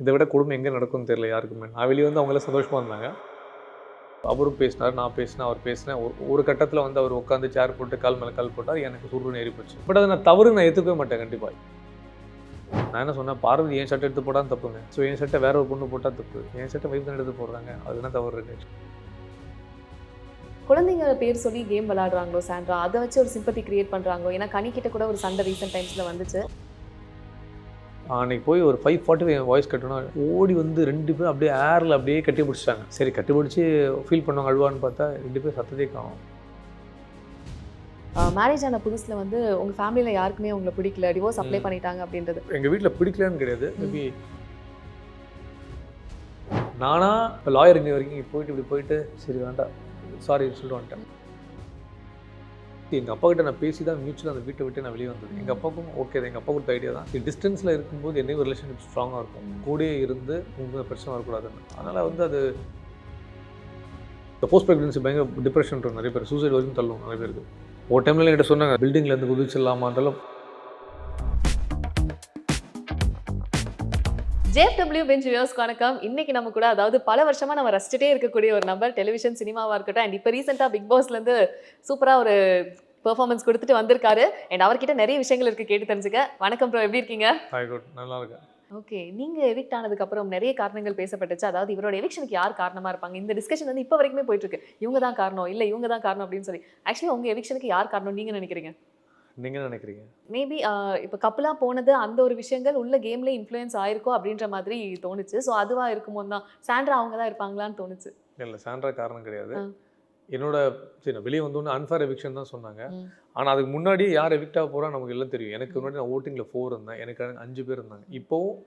இதை விட கொடுமை எங்கே நடக்கும்னு தெரியல யாருக்குமே. நான் வெளியே வந்து அவங்களாம் சந்தோஷமாக இருந்தாங்க. அவரும் பேசினார், நான் பேசினேன், அவர் பேசினேன். ஒரு கட்டத்தில் வந்து அவர் உட்காந்து சேர் போட்டு கால் மேலே கால் போட்டார். எனக்கு சுருன்னு ஏறி போச்சு. பட் அதை நான் தவறு நான் ஏற்றுக்கவே மாட்டேன் கண்டிப்பாக. நான் என்ன சொன்னேன், பார்வதி என் ஷர்ட் எடுத்து போட்டால் தப்புங்க. ஸோ என் ஷர்ட்டை வேற ஒரு பொண்ணு போட்டால் தப்பு. என் ஷர்ட்டை வைஃப் தான் எடுத்து போடுறாங்க, அது என்ன தவறு இருக்கு? குழந்தைங்க பேர் சொல்லி கேம் விளையாடுறாங்களோ சாண்ட்ரா, அதை வச்சு ஒரு சிம்பத்தி கிரியேட் பண்ணுறாங்களோ. ஏன்னா கனிக்கிட்ட கூட ஒரு சண்டை ரீசெண்ட் டைம்ஸில் வந்துச்சு. அன்றைக்கி போய் ஒரு 5:45 வாய்ஸ் கட்டணும், ஓடி வந்து 2 பேரும் அப்படியே ஏரில் அப்படியே கட்டி பிடிச்சிட்டாங்க. சரி கட்டி பிடிச்சி ஃபீல் பண்ணுவாங்க அழுவான்னு பார்த்தா 2 பேர் சத்தத்தை காணும். மேரேஜ் ஆன புதுசில் வந்து உங்கள் ஃபேமிலியில் யாருக்குமே உங்களை பிடிக்கல, டிவோர்ஸ் அப்ளை பண்ணிட்டாங்க அப்படின்றது. எங்கள் வீட்டில் பிடிக்கலன்னு கிடையாது. மேபி நானா இப்போ லாயர் இங்கே வரைக்கும் போயிட்டு இப்படி போயிட்டு சரி வேண்டாம் சாரி சொல்லிட்டு வந்துட்டேன். எங்கள் அப்பா கிட்ட நான் பேசி தான் மியூச்சுவலாக அந்த வீட்டை விட்டு நான் வெளியே வந்தது. எங்கள் அப்பாவுக்கும் ஓகே தான், எங்கள் அப்பா கொடுத்த ஐடியா தான். டிஸ்டன்ஸில் இருக்கும்போது என்னையும் ரிலேஷன்ஷிப் ஸ்ட்ராங்காக இருக்கும், கூடயே இருந்து உங்களுக்கு பிரச்சனை வரக்கூடாதுன்னு. அதனால் வந்து அது போஸ்ட் ப்ரெக்னன்சி பயங்கர டிப்ரெஷன் இருக்கும், நிறைய பேர் சூசைட் வரைக்கும் தள்ளும் நிறைய பேருக்கு. ஒரு டைம்ல என்கிட்ட சொன்னாங்க பில்டிங்லேருந்து குதிச்சிடலாமான்றாலும். JFW பெஞ்ச் வியூவர்ஸ்க்கு வணக்கம். இன்னைக்கு நம்ம கூட, அதாவது பல வருஷமா நம்ம ரசிச்சுட்டே இருக்கக்கூடிய ஒரு நம்பர், டெலிவிஷன் சினிமாவாக இருக்கட்டும் அண்ட் இப்போ ரீசெண்டாக பிக் பாஸ்லேருந்து சூப்பராக ஒரு பெர்ஃபார்மன்ஸ் கொடுத்துட்டு வந்திருக்காரு. அண்ட் அவர்கிட்ட நிறைய விஷயங்கள் இருக்குது, கேட்டு தெரிஞ்சுக்க. வணக்கம் ப்ரோ, எப்படி இருக்கீங்க? ஹாய் குட், நல்லா இருக்கேன். ஓகே, நீங்கள் எவிக்ட் ஆனதுக்கப்புறம் நிறைய காரணங்கள் பேசப்பட்டுச்சு. அதாவது இவரோட எவிக்ஷனுக்கு யார் காரணமாக இருப்பாங்க, இந்த டிஸ்கஷன் வந்து இப்போ வரைக்குமே போயிட்டு இருக்கு. இவங்க தான் காரணம், இல்லை இவங்க தான் காரணம் அப்படின்னு சொல்லி. ஆக்சுவலி உங்கள் எவிக்ஷனுக்கு யார் காரணம் நீங்கள் நினைக்கிறீங்க? நீங்கள் என்ன நினைக்கிறீங்க? மேபி இப்போ கப்பலாக போனது அந்த ஒரு விஷயங்கள் உள்ள கேம்ல இன்ஃப்ளூயன்ஸ் ஆயிருக்கோ அப்படின்ற மாதிரி தோணுச்சு. ஸோ அதுவாக இருக்குமோ தான் சாண்ட்ரா அவங்க தான் இருப்பாங்களான்னு தோணுச்சு. இல்லை சாண்ட்ரா காரணம் கிடையாது. என்னோட சரி வெளியே வந்தோன்னே அன்ஃபேர் எவிக்ஷன் தான் சொன்னாங்க. ஆனால் அதுக்கு முன்னாடி யார் எவிக்டாக போகிறா நமக்கு எல்லாம் தெரியும். எனக்கு முன்னாடி நான் ஓட்டிங்கில் 4 இருந்தேன், எனக்கு 5 பேர் இருந்தாங்க. இப்போவும்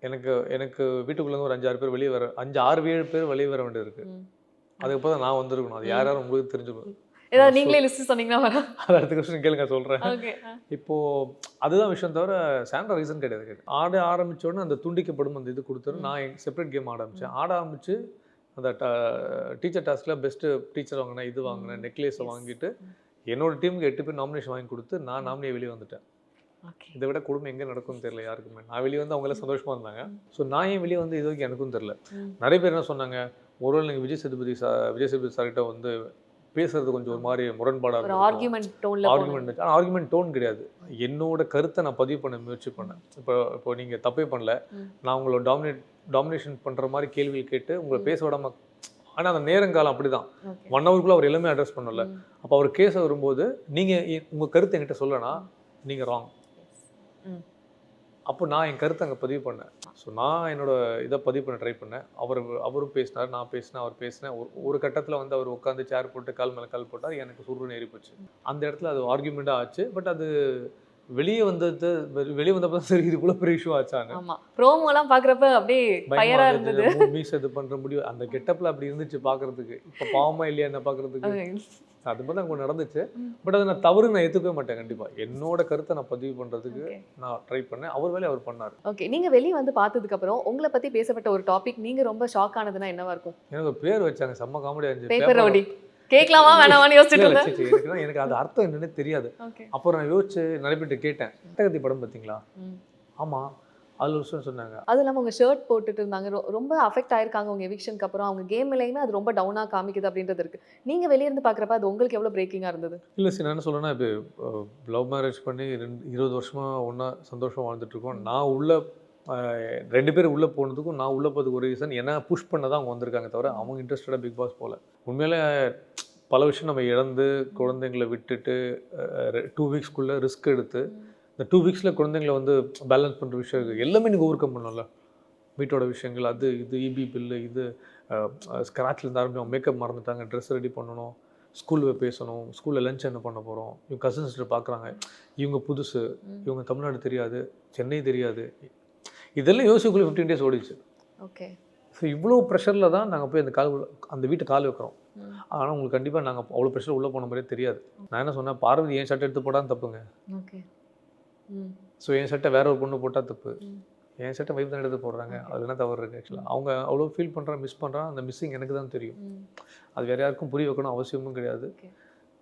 எனக்கு வீட்டுக்குள்ளேருந்து ஒரு 5-6 பேர் வெளியே வர, 5-6-7 பேர் வெளியே வர வேண்டியது இருக்குது. அதுக்கப்புறம் தான் நான் வந்திருக்கணும். அது யாரும் உங்களுக்கு தெரிஞ்சுக்கணும். ஏதாவது நீங்களே லிஸ்ட் சொன்னீங்கன்னா வர அது அடுத்த கொஸ்டின் கேளுங்க சொல்கிறேன். இப்போது அதுதான் விஷயம், தவிர சாண்ட்ரா ரீசன் கிடையாது. ஆட ஆரம்பித்தோடனே அந்த துண்டிக்கப்படும் அந்த இது கொடுத்துரு. நான் செப்பரேட் கேம் ஆட ஆரம்பித்து அந்த டீச்சர் டாஸ்கில் பெஸ்ட்டு டீச்சர் வாங்கினேன், இது வாங்கினேன், நெக்லேஸை வாங்கிட்டு என்னோடய டீமுக்கு 8 பேர் நாமினேஷன் வாங்கி கொடுத்து நான் நாமினியை வெளியே வந்துட்டேன். இதை விட கொடுமை எங்கே நடக்கும்னு தெரியல யாருக்குமே. நான் வெளியே வந்து அவங்களாம் சந்தோஷமாக இருந்தாங்க. ஸோ நான் ஏன் வெளியே வந்து இது வரைக்கும் எனக்கும் தெரியல. நிறைய பேர் என்ன சொன்னாங்க, ஒருவேளை நீங்கள் விஜய் சேதுபதி சார்கிட்ட வந்து பேசுறது கொஞ்சம் ஒரு மாதிரி முரண்பாடாக இருக்கும், ஆர்குமெண்ட் டோன் கிடையாது. என்னோட கருத்தை நான் பதிவு பண்ண முயற்சி பண்ணேன். இப்போ நீங்கள் தப்பே பண்ணல, நான் உங்களோட டாமினேஷன் பண்ணுற மாதிரி கேள்விகள் கேட்டு உங்களை பேச விடாம. ஆனால் அந்த நேரங்காலம் அப்படி தான், 1 ஹவருக்குள்ளே அவர் எல்லாமே அட்ரஸ் பண்ணல. அப்போ அவர் கேஸ வரும்போது நீங்கள் உங்கள் கருத்தை என்கிட்ட சொல்லனா நீங்கள் ராங். அப்போ நான் என் கருத்தை அங்கே பதிவு பண்ணேன். ஸோ நான் என்னோட இதை பதிவு பண்ண ட்ரை பண்ணேன். அவரும் பேசினார், நான் பேசினேன், அவர் பேசினேன். ஒரு கட்டத்தில் வந்து அவர் உட்காந்து சேர் போட்டு கால் மேலே கால் போட்டார். எனக்கு சுருன்னு ஏறி போச்சு. அந்த இடத்துல அது ஆர்குமெண்ட்டாக ஆச்சு. பட் அது வெளியே வந்தப்போ சரி இது கூட பெரிய இஷ்யூ ஆச்சாங்க. ஆமாம், ப்ரோமோலாம் பார்க்குறப்ப அப்படியே பயங்கரமாக இருந்தது. மீஸ் இது பண்ணுற முடியும் அந்த கெட்டப்பில் அப்படி இருந்துச்சு பார்க்குறதுக்கு. இப்போ பாவமாக இல்லையா என்ன பார்க்குறதுக்கு, அது மாதிரி தான் நடந்துச்சு. பட் அதை நான் தவறு நான் ஏற்றுக்கவே மாட்டேன் கண்டிப்பாக. என்னோட கருத்தை நான் பதிவு பண்ணுறதுக்கு நான் ட்ரை பண்ணேன். அவர் வேலையை அவர் பண்ணார். ஓகே, நீங்கள் வெளியே வந்து பார்த்ததுக்கப்புறம் உங்களை பற்றி பேசப்பட்ட ஒரு டாபிக் நீங்கள் ரொம்ப ஷாக் ஆனதுன்னா என்னவா இருக்கும்? எனக்கு ஒரு பேர் வச்சாங்க, செம்ம காமெடியாக இருந்துச்சு, பேப்பர் ரவுடி. கேட்கலாமா வேணாமான்னு யோசிச்சுட்டு எனக்கு அது அர்த்தம் என்னன்னே தெரியாது. அப்புறம் நான் யோசிச்சு நிறைய பேர்ட்ட கேட்டேன், அட்டகத்தி படம் பார்த்தீங்களா? ஆமாம், அதில் ஒரு சொன்னாங்க. அது இல்லாமல் அவங்க ஷர்ட் போட்டுட்டு இருந்தாங்க, ரொம்ப அஃபெக்ட் ஆயிருக்காங்க உங்கள் எவிக்ஷனுக்கு அப்புறம். அவங்க கேம்லையுமே அது ரொம்ப டவுனாக காமிக்குது அப்படின்றது இருக்குது. நீங்கள் வெளியே இருந்து பார்க்குறப்ப அது உங்களுக்கு எவ்வளோ பிரேக்கிங்காக இருந்தது? இல்லை சார், நான் என்ன சொல்கிறேன்னா, இப்போ லவ் மேரேஜ் பண்ணி 20 வருஷமாக ஒன்றா சந்தோஷமாக வாழ்ந்துட்டுருக்கோம். நான் உள்ள 2 பேர் உள்ளே போனதுக்கும் நான் உள்ளே போகிறதுக்கு ஒரு ரீசன், என்ன புஷ் பண்ண தான் அவங்க வந்திருக்காங்க, தவிர அவங்க இன்ட்ரெஸ்டடாக பிக் பாஸ் போகல. உண்மையிலே பல விஷயம் நம்ம இழந்து குழந்தைங்களை விட்டுட்டு 2 வீக்ஸ்க்குள்ளே ரிஸ்க் எடுத்து இந்த 2 வீக்ஸில் குழந்தைங்களை வந்து பேலன்ஸ் பண்ணுற விஷயம் இருக்குது. எல்லாமே நீங்கள் ஓவர் கம் பண்ணல. வீட்டோட விஷயங்கள், அது இது இபி பில்லு, இது ஸ்க்ராட்ச்லேருந்து ஆரம்பிச்சு மேக்கப் மறந்துட்டாங்க, ட்ரெஸ் ரெடி பண்ணணும், ஸ்கூலில் பேசணும், ஸ்கூலில் லஞ்ச் என்ன பண்ண போகிறோம், இவங்க கசின்ஸ்ட்டு பார்க்குறாங்க, இவங்க புதுசு, இவங்க தமிழ்நாடு தெரியாது, சென்னை தெரியாது, இதெல்லாம் யோசிக்குள்ளே 15 days ஓடிச்சு. ஓகே, ஸோ இவ்வளோ ப்ரெஷரில் தான் நாங்கள் போய் அந்த வீட்டை கால் வைக்கிறோம். ஆனால் உங்களுக்கு கண்டிப்பாக நாங்கள் அவ்வளோ ப்ரெஷர் உள்ளே போன மாதிரியே தெரியாது. நான் என்ன சொன்னேன், பார்வதி என் ஷர்ட் எடுத்து போட்டால் தப்புங்க. ஓகே, ஸோ என் ஷர்ட்டை வேற ஒரு பொண்ணு போட்டால் தப்பு, என் ஷர்ட்டை வைஃப் தான் எடுத்து போடுறாங்க, அது என்ன தவறு இருக்குது? ஆக்சுவலாக அவங்க அவ்வளோ ஃபீல் பண்ணுறாங்க, மிஸ் பண்ணுறாங்க. அந்த மிஸ்ஸிங் எனக்கு தான் தெரியும். அது வேறு யாருக்கும் புரிய வைக்கணும் அவசியமும் கிடையாது.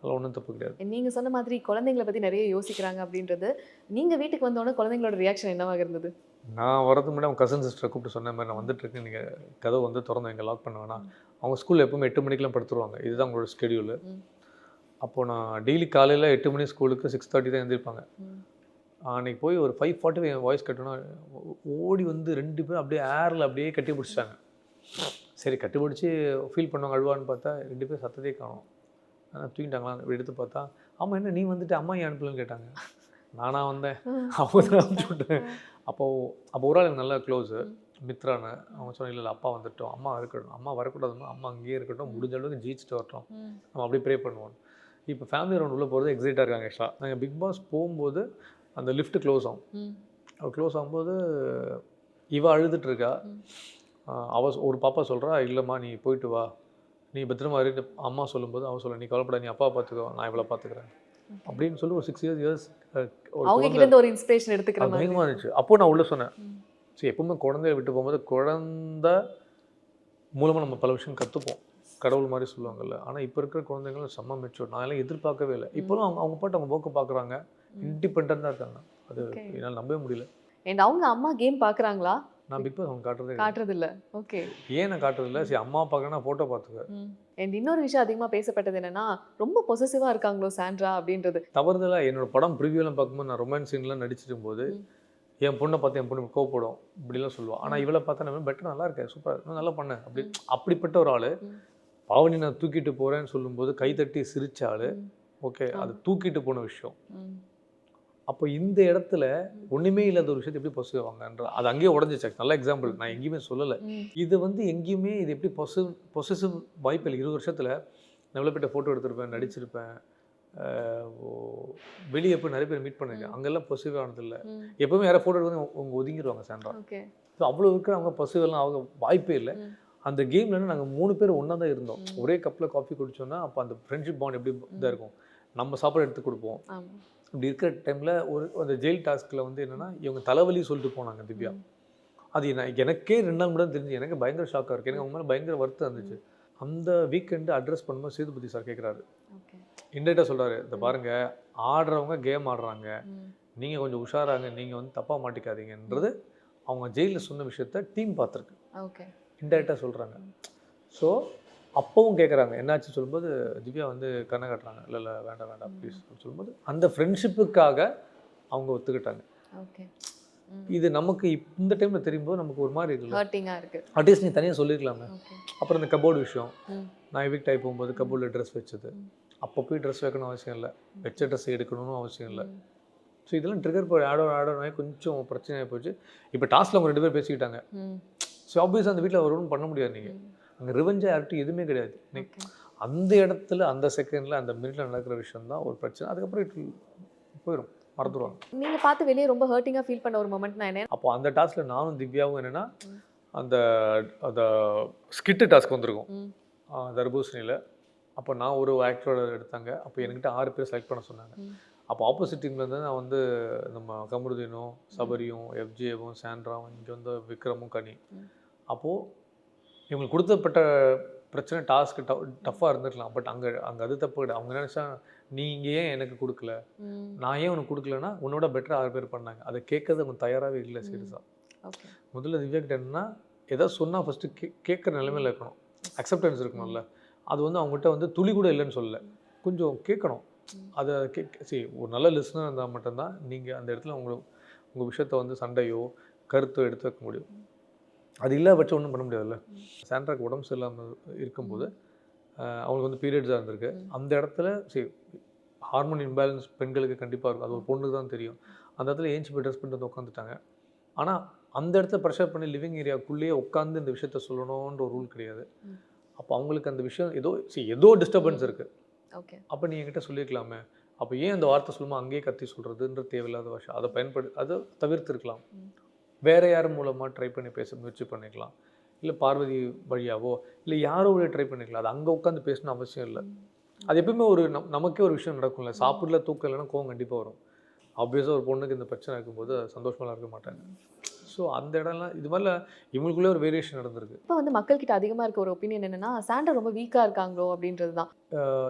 அதெல்லாம் ஒன்றும் தப்பு கிடையாது. நீங்க சொன்ன மாதிரி குழந்தைங்களை பத்தி நிறைய யோசிக்கிறாங்க அப்படின்றது, நீங்க வீட்டுக்கு வந்தோடனே குழந்தைங்களோட ரியாக்ஷன் என்னவாக இருந்தது? நான் வரதுக்கு முன்னாடி அவங்க கசின் சிஸ்டரை கூப்பிட்டு சொன்ன மாதிரி நான் வந்துட்டுருக்கேன், நீங்கள் கதவை வந்து திறந்து எங்கே லாக் பண்ண வேணாம். அவங்க ஸ்கூலில் எப்பவுமே 8 மணிக்கெலாம் படுத்துருவாங்க, இதுதான் அவங்களோட ஸ்கெடியூலு. அப்போது நான் டெய்லி காலையில் 8 மணி ஸ்கூலுக்கு 6:30 தான் எழுந்திருப்பாங்க. அன்றைக்கி போய் ஒரு 5:40 என் வாய்ஸ் கட்டணும், ஓடி வந்து 2 பேரும் அப்படியே ஏரில் அப்படியே கட்டி பிடிச்சிட்டாங்க. சரி கட்டி பிடிச்சி ஃபீல் பண்ணுவாங்க அழுவான்னு பார்த்தா 2 பேரும் சத்தத்தையே காணும். ஆனால் தூங்கிட்டாங்களா எடுத்து பார்த்தா, ஆமாம் என்ன நீ வந்துட்டு அம்மா ஏன் அனுப்பலன்னு கேட்டாங்க. நானாக வந்தேன், அவங்க தான் அனுப்பிச்சி விட்டேன். அப்போ ஒரு ஆள் எனக்கு நல்லா க்ளோஸு, மித்ரான்னு. அவங்க சொன்னாங்க இல்லை அப்பா வந்துட்டோம், அம்மா இருக்கட்டும், அம்மா வரக்கூடாதுமா, அம்மா அங்கேயே இருக்கட்டும், முடிஞ்ச அளவுக்கு ஜெயிச்சுட்டு வரட்டும், நம்ம அப்படியே ப்ரே பண்ணுவோம். இப்போ ஃபேமிலி ரவுண்ட் உள்ளே போகிறது எக்ஸைட்டாக இருக்காங்க. ஆக்சுவலாக நாங்கள் பிக் பாஸ் போகும்போது அந்த லிஃப்ட்டு க்ளோஸ் ஆகும். அவள் க்ளோஸ் ஆகும்போது இவள் அழுதுட்டுருக்கா. ஒரு பாப்பா சொல்கிறா, இல்லைம்மா நீ போயிட்டு வா, நீ பத்திரமா இருக்கு. அம்மா சொல்லும்போது அவன் சொல்ல, நீ கவலைப்பட, நீ அப்பா பார்த்துக்கோ, நான் இவ்வளோ பார்த்துக்கிறேன் அப்படின்னு சொல்லி ஒரு 6 இயர்ஸ் அவங்க கிட்ட இருந்து ஒரு இன்ஸ்பிரேஷன் எடுத்துக்கிற மாதிரி பயங்கரமாக இருந்துச்சு. அப்போ நான் உள்ள சொன்னேன், சரி எப்பவுமே குழந்தைய விட்டு போகும்போது குழந்தை மூலமாக நம்ம பல விஷயம் கற்றுப்போம், கடவுள் மாதிரி சொல்லுவாங்கல்ல. ஆனால் இப்போ இருக்கிற குழந்தைங்களும் செம்ம மெச்சூர். நான் எல்லாம் எதிர்பார்க்கவே இல்லை. இப்போலாம் அவங்க பாட்டு அவங்க போக்கு பார்க்குறாங்க, இண்டிபெண்ட்டாக இருக்காங்க. அது என்னால் நம்பவே முடியல. அண்ட் அவங்க அம்மா கேம் பார்க்குறாங்களா? நான் பிக் பாஸ் அவங்க காட்டுறதில்ல. ஓகே, ஏன் நான் காட்டுறதில்ல? சரி அம்மா பார்க்கறேன்னா ஃபோட்டோ பார்த்துக்க. அண்ட் இன்னொரு விஷயம் அதிகமாக பேசப்பட்டது என்னன்னா, ரொம்ப பொசசிவாக இருக்காங்களோ சாண்ட்ரா அப்படின்றது. தவறுதலாக என்னோட படம் ப்ரிவியூலாம் பார்க்கும்போது நான் ரொமான்ஸ் சீன்லாம் நடிச்சிருக்கும் போது என் பொண்ணை பார்த்து என் பொண்ணு கோவப்படும் இப்படிலாம் சொல்லுவாள். ஆனால் இவளை பார்த்தா நம்ம பெட்டர், நல்லா இருக்கேன், சூப்பராக நல்லா பண்ணேன் அப்படிப்பட்ட ஒரு ஆள். பாவனி நான் தூக்கிட்டு போகிறேன்னு சொல்லும்போது கைத்தட்டி சிரிச்சாள். ஓகே, அது தூக்கிட்டு போன விஷயம். அப்போ இந்த இடத்துல ஒன்றுமே இல்லாத ஒரு விஷயத்தை எப்படி பொசுவாங்கன்ற அது அங்கேயே உடஞ்சிச்சு. நல்ல எக்ஸாம்பிள், நான் எங்கேயுமே சொல்லலை. இது வந்து எங்கேயுமே இது எப்படி பொசசிவ் வாய்ப்பு இல்லை. 20 வருஷத்தில் எவ்வளோ பேட்ட ஃபோட்டோ எடுத்திருப்பேன், நடிச்சிருப்பேன், வெளியே போய் நிறைய பேர் மீட் பண்ணிருக்கேன், அங்கெல்லாம் பொசிவ் ஆனதில்லை. எப்பவுமே யாராவது ஃபோட்டோ எடுத்து அவங்க ஒதுங்கிடுவாங்க சாண்ட்ரா. ஸோ அவ்வளோ இருக்கிற அவங்க பொசிவெல்லாம் அவங்க வாய்ப்பே இல்லை. அந்த கேம்லன்னு நாங்கள் 3 பேர் ஒன்றா தான் இருந்தோம். ஒரே கப்பில் காஃபி குடித்தோன்னா அப்போ அந்த ஃப்ரெண்ட்ஷிப் பாண்ட் எப்படி இதாக இருக்கும். நம்ம சாப்பாடு எடுத்து கொடுப்போம். இப்படி இருக்கிற டைமில் அந்த ஜெயில் டாஸ்கில் வந்து என்னென்னா இவங்க தலைவலி சொல்லிட்டு போனாங்க திவ்யா. அது எனக்கே 2 நாள் கூட தெரிஞ்சு எனக்கு பயங்கர ஷாக்காக இருக்குது. எனக்கு அவங்க மேலே பயங்கர வருத்தம் இருந்துச்சு. அந்த வீக்கெண்டு அட்ரஸ் பண்ணும்போது சேதுபதி சார் கேட்குறாரு, இன்டெரக்டாக சொல்கிறாரு, இந்த பாருங்கள் ஆடுறவங்க கேம் ஆடுறாங்க, நீங்கள் கொஞ்சம் உஷாராங்க, நீங்கள் வந்து தப்பாக மாட்டிக்காதீங்கன்றது அவங்க ஜெயிலில் சொன்ன விஷயத்த டீம் பார்த்துருக்கு. ஓகே, இன்டெரக்டாக சொல்கிறாங்க. ஸோ அப்பவும் கேட்குறாங்க என்னாச்சு சொல்லும்போது திவ்யா வந்து கண்ணை காட்டுறாங்க, இல்லை இல்லை வேண்டாம் வேண்டாம் ப்ளீஸ் சொல்லும்போது அந்த ஃப்ரெண்ட்ஷிப்புக்காக அவங்க ஒத்துக்கிட்டாங்க. ஓகே, இது நமக்கு இந்த டைமில் தெரியும்போது நமக்கு ஒரு மாதிரி இருக்குல்ல, அட்லீஸ்ட் நீ தனியாக சொல்லியிருக்கலாமே. அப்புறம் இந்த கபோர்டு விஷயம், நான் எவிக்ட் ஆகி போகும்போது கபோர்டில் ட்ரெஸ் வச்சது, அப்போ போய் ட்ரெஸ் வைக்கணும் அவசியம் இல்லை, வச்ச ட்ரெஸ் எடுக்கணும்னு அவசியம் இல்லை. ஸோ இதெல்லாம் ட்ரிகர் போய் ஆடோ ஆகி கொஞ்சம் பிரச்சனையாக போச்சு. இப்போ டாஸ்கில் அவங்க 2 பேர் பேசிக்கிட்டாங்க. ஸோ ஆப்வியஸாக அந்த வீட்டில் ஒரு ஒன்றும் பண்ண முடியாது. நீங்கள் அங்கே ரிவெஞ்சாக யார்கிட்டும் எதுவுமே கிடையாது. அந்த இடத்துல அந்த செகண்டில் அந்த மினிட்ல நடக்கிற விஷயம் தான் ஒரு பிரச்சனை. அதுக்கப்புறம் போயிடும், மறந்துடுவாங்க. நீங்கள் பார்த்து வெளியே ரொம்ப ஹர்ட்டிங்காக ஃபீல் பண்ண ஒரு மொமெண்ட்னா என்ன? அப்போ அந்த டாஸ்கில் நானும் திவ்யாவும் என்னென்னா அந்த அந்த ஸ்கிட்டு டாஸ்க் வந்திருக்கும் தர்பூசணியில். அப்போ நான் ஒரு ஆக்டரோட எடுத்தாங்க. அப்போ என்கிட்ட 6 பேர் செலக்ட் பண்ண சொன்னாங்க. அப்போ ஆப்போசிட் டீம்லேருந்து நான் வந்து நம்ம கமருதீனும் சபரியும் எஃப்ஜேவும் சாண்ட்ராவும் இங்கே வந்து விக்ரமும் கனி. அப்போது இவங்களுக்கு கொடுத்தப்பட்ட பிரச்சனை டாஸ்க்கு டஃப்பாக இருந்துருக்கலாம். பட் அங்கே அது தப்பு கிடையாது. அவங்க நினச்சா நீங்கள் ஏன் எனக்கு கொடுக்கல, நான் ஏன் உனக்கு கொடுக்கலன்னா உன்னோட பெட்டராக 6 பேர் பண்ணாங்க. அதை கேட்கறது அவங்க தயாராகவே இல்லை. சீரியஸாக முதல்ல திவ்யா கிட்ட என்னன்னா எதாவது சொன்னால் ஃபஸ்ட்டு கேட்குற நிலைமையில் இருக்கணும், அக்செப்டன்ஸ் இருக்கணும்ல. அது வந்து அவங்ககிட்ட வந்து துளி கூட இல்லைன்னு சொல்லலை, கொஞ்சம் கேட்கணும். அதை ஒரு நல்ல லிஸ்னர் இருந்தால் மட்டும்தான் நீங்கள் அந்த இடத்துல உங்கள் விஷயத்த வந்து சண்டையோ கருத்தோ எடுத்து வைக்க முடியும். அது இல்லை பட்சம் ஒன்றும் பண்ண முடியாதுல்ல. சாண்ட்ராக்கு உடம்பு சரியில்லாமல் இருக்கும்போது அவங்களுக்கு வந்து பீரியட்ஸாக இருந்திருக்கு. அந்த இடத்துல ஹார்மோன் இம்பேலன்ஸ் பெண்களுக்கு கண்டிப்பாக இருக்கும். அது ஒரு பொண்ணுக்கு தான் தெரியும். அந்த இடத்துல ஏஞ்சி போய் ட்ரெஸ் பண்ணிட்டு வந்து உட்காந்துட்டாங்க. ஆனால் அந்த இடத்துல ப்ரெஷர் பண்ணி லிவிங் ஏரியாவுக்குள்ளேயே உட்காந்து இந்த விஷயத்த சொல்லணுன்ற ஒரு ரூல் கிடையாது. அப்போ அவங்களுக்கு அந்த விஷயம் ஏதோ டிஸ்டர்பன்ஸ் இருக்குது. ஓகே, அப்போ நீ என்கிட்ட சொல்லியிருக்கலாமே, அப்போ ஏன் அந்த வார்த்தை சொல்லுமா அங்கேயே கத்தி சொல்கிறதுன்ற தேவையில்லாத விஷயம். அதை தவிர்த்துருக்கலாம். வேறு யார் மூலமாக ட்ரை பண்ணி பேச முயற்சி பண்ணிக்கலாம். இல்லை பார்வதி வழியாவோ இல்லை யாரோ வழியாக ட்ரை பண்ணிக்கலாம். அது அங்கே உட்காந்து பேசணும் அவசியம் இல்லை. அது எப்பவுமே ஒரு நமக்கே ஒரு விஷயம் நடக்கும்ல, சாப்பிடல தூக்கம் இல்லைன்னா கோவம் கண்டிப்பாக வரும். ஆப்வியஸாக ஒரு பொண்ணுக்கு இந்த பிரச்சனை இருக்கும்போது சந்தோஷமாக இருக்க மாட்டாங்க. ஸோ அந்த இடம்லாம் இது மாதிரிலாம் இவங்களுக்குள்ளே ஒரு வேரியேஷன் நடந்திருக்கு. இப்போ வந்து மக்கள்கிட்ட அதிகமாக இருக்க ஒரு ஒப்பீனியன் என்னன்னா சாண்ட்ரா ரொம்ப வீக்காக இருக்காங்களோ அப்படின்றது தான்.